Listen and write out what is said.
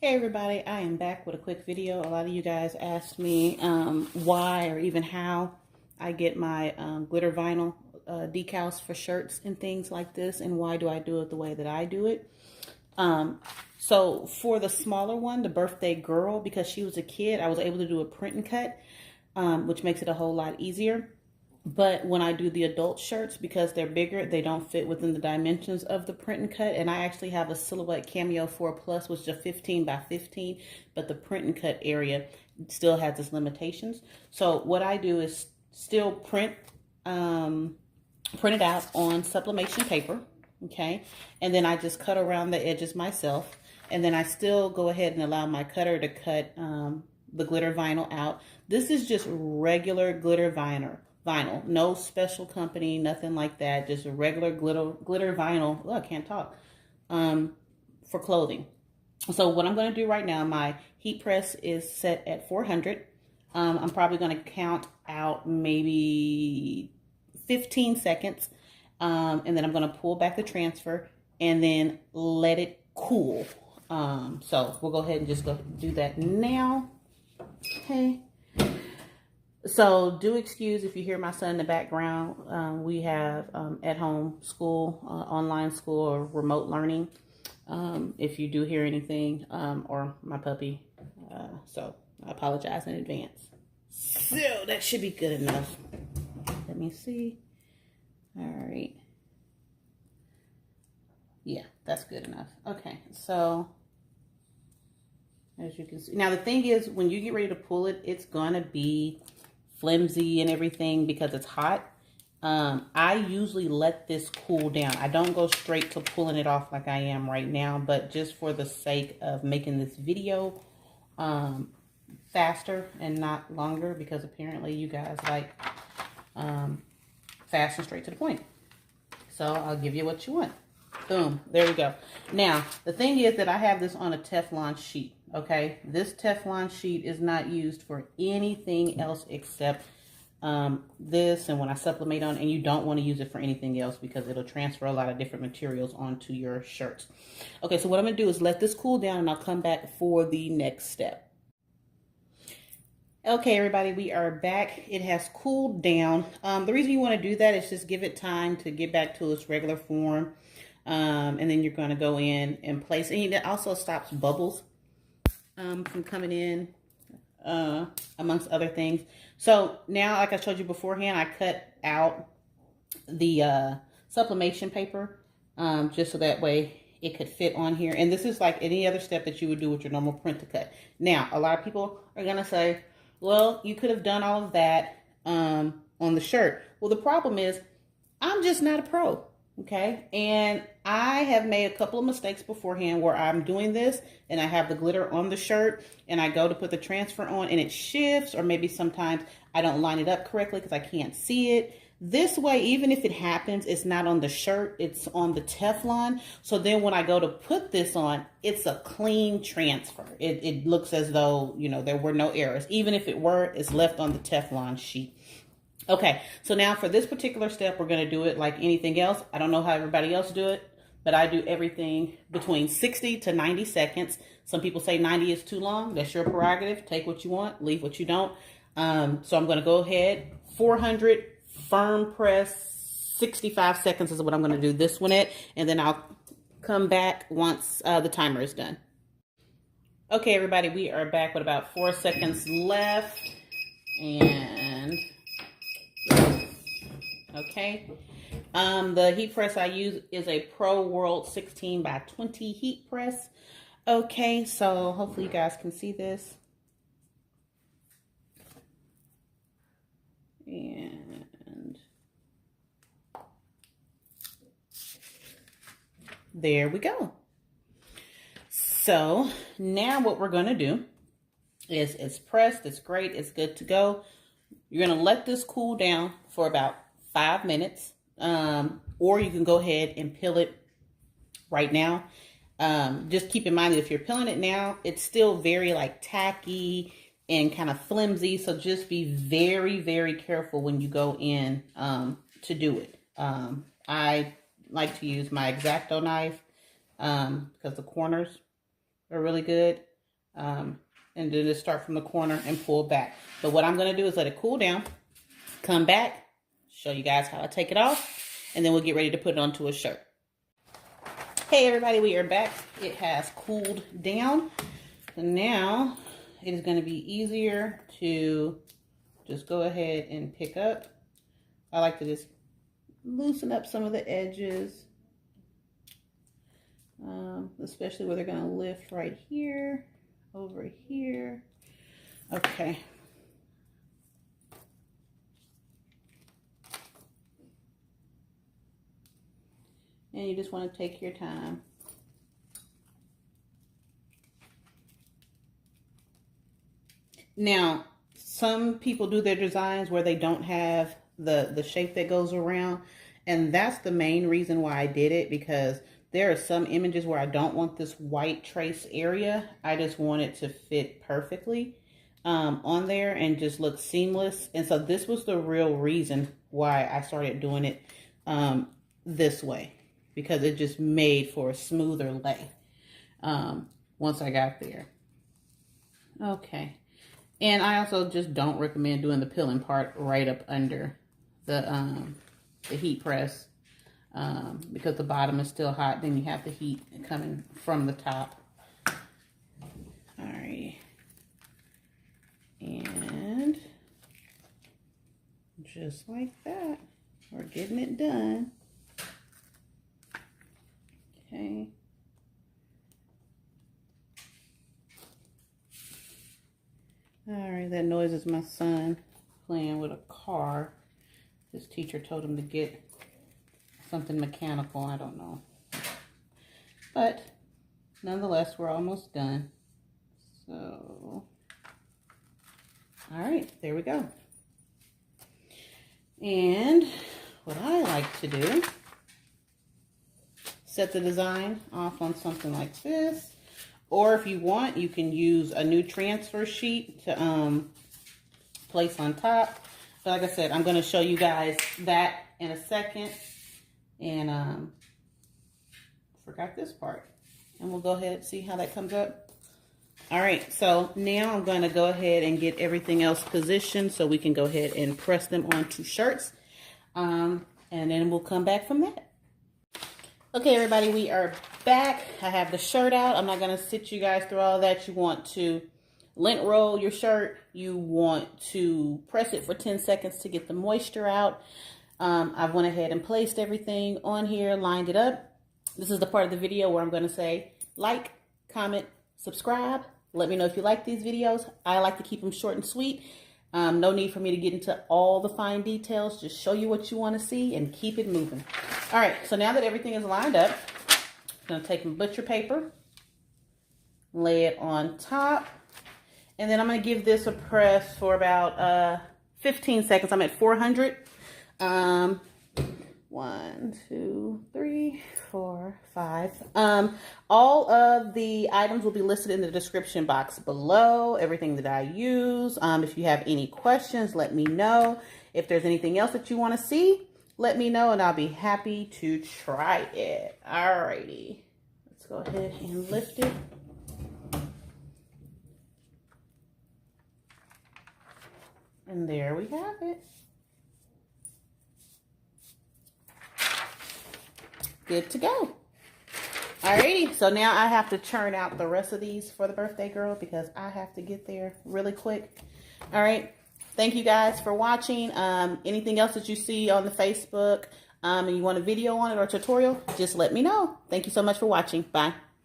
Hey everybody, I am back with a quick video. A lot of you guys asked me why or even how I get my glitter vinyl decals for shirts and things like this, and why do I do it the way that I do it. So for the smaller one, the birthday girl, because she was a kid, I was able to do a print and cut, which makes it a whole lot easier. But when I do the adult shirts, because they're bigger, they don't fit within the dimensions of the print and cut. And I actually have a Silhouette Cameo 4 Plus, which is a 15 by 15, but the print and cut area still has its limitations. So what I do is still print it out on sublimation paper, okay? And then I just cut around the edges myself. And then I still go ahead and allow my cutter to cut the glitter vinyl out. This is just regular glitter vinyl, no special company, nothing like that, just a regular glitter vinyl. Oh, I can't talk. For clothing. So what I'm going to do right now, my heat press is set at 400. I'm probably going to count out maybe 15 seconds, and then I'm going to pull back the transfer and then let it cool. So we'll go ahead and just go do that now. Okay. So do excuse if you hear my son in the background. We have at-home school, online school, or remote learning. If you do hear anything, or my puppy. So I apologize in advance. So that should be good enough. Let me see. All right. Yeah, that's good enough. Okay, so as you can see. Now the thing is, when you get ready to pull it, it's going to be flimsy and everything because it's hot. I usually let this cool down. I don't go straight to pulling it off like I am right now, but just for the sake of making this video faster and not longer, because apparently you guys like fast and straight to the point. So I'll give you what you want. Boom, there we go. Now the thing is that I have this on a Teflon sheet. Okay, this Teflon sheet is not used for anything else except this, and when I sublimate on, and you don't want to use it for anything else because it'll transfer a lot of different materials onto your shirts. Okay, so what I'm going to do is let this cool down, and I'll come back for the next step. Okay, everybody, we are back. It has cooled down. The reason you want to do that is just give it time to get back to its regular form, and then you're going to go in and place, and it also stops bubbles from coming in, amongst other things. So now, like I showed you beforehand, I cut out the sublimation paper, just so that way it could fit on here. And this is like any other step that you would do with your normal print to cut. Now, a lot of people are going to say, well, you could have done all of that on the shirt. Well, the problem is I'm just not a pro. Okay, and I have made a couple of mistakes beforehand where I'm doing this and I have the glitter on the shirt and I go to put the transfer on and it shifts, or maybe sometimes I don't line it up correctly because I can't see it. This way, even if it happens, it's not on the shirt, it's on the Teflon. So then when I go to put this on, it's a clean transfer. It looks as though, you know, there were no errors. Even if it were, it's left on the Teflon sheet. Okay, so now for this particular step, we're going to do it like anything else. I don't know how everybody else do it, but I do everything between 60 to 90 seconds. Some people say 90 is too long. That's your prerogative. Take what you want, leave what you don't. So I'm going to go ahead, 400, firm press, 65 seconds is what I'm going to do this one at, and then I'll come back once the timer is done. Okay, everybody, we are back with about 4 seconds left, and okay, the heat press I use is a Pro World 16 by 20 heat press. Okay, so hopefully you guys can see this. And there we go. So now what we're going to do is it's pressed, it's great, it's good to go. You're going to let this cool down for about 5 minutes, or you can go ahead and peel it right now. Just keep in mind that if you're peeling it now, it's still very like tacky and kind of flimsy. So just be very, very careful when you go in to do it. I like to use my X-Acto knife because the corners are really good. And then just start from the corner and pull back. But what I'm going to do is let it cool down, come back, show you guys how I take it off, and then we'll get ready to put it onto a shirt. Hey everybody, we are back. It has cooled down. So now it is going to be easier to just go ahead and pick up. I like to just loosen up some of the edges, especially where they're going to lift right here, over here. Okay. And you just want to take your time. Now, some people do their designs where they don't have the shape that goes around. And that's the main reason why I did it, because there are some images where I don't want this white trace area. I just want it to fit perfectly on there and just look seamless. And so this was the real reason why I started doing it this way, because it just made for a smoother lay once I got there. Okay. And I also just don't recommend doing the pilling part right up under the heat press because the bottom is still hot. Then you have the heat coming from the top. All right. And just like that, we're getting it done. Okay. All right, that noise is my son playing with a car. His teacher told him to get something mechanical, I don't know. But nonetheless, we're almost done. So, all right, there we go. And what I like to do, set the design off on something like this. Or if you want, you can use a new transfer sheet to place on top. But like I said, I'm going to show you guys that in a second. And forgot this part. And we'll go ahead and see how that comes up. All right, so now I'm going to go ahead and get everything else positioned so we can go ahead and press them onto shirts. And then we'll come back from that. Okay, everybody, we are back. I have the shirt out. I'm not going to sit you guys through all that. You want to lint roll your shirt. You want to press it for 10 seconds to get the moisture out. I've went ahead and placed everything on here, lined it up. This is the part of the video where I'm going to say like, comment, subscribe. Let me know if you like these videos. I like to keep them short and sweet. No need for me to get into all the fine details. Just show you what you want to see and keep it moving. All right, so now that everything is lined up, I'm going to take my butcher paper, lay it on top, and then I'm going to give this a press for about 15 seconds. I'm at 400. 1, 2, 3, 4, 5. All of the items will be listed in the description box below, everything that I use. If you have any questions, let me know. If there's anything else that you want to see, let me know and I'll be happy to try it. Alrighty, let's go ahead and lift it. And there we have it. Good to go. Alrighty, so now I have to churn out the rest of these for the birthday girl because I have to get there really quick. All right, thank you guys for watching. Anything else that you see on the Facebook and you want a video on it or a tutorial, just let me know. Thank you so much for watching. Bye.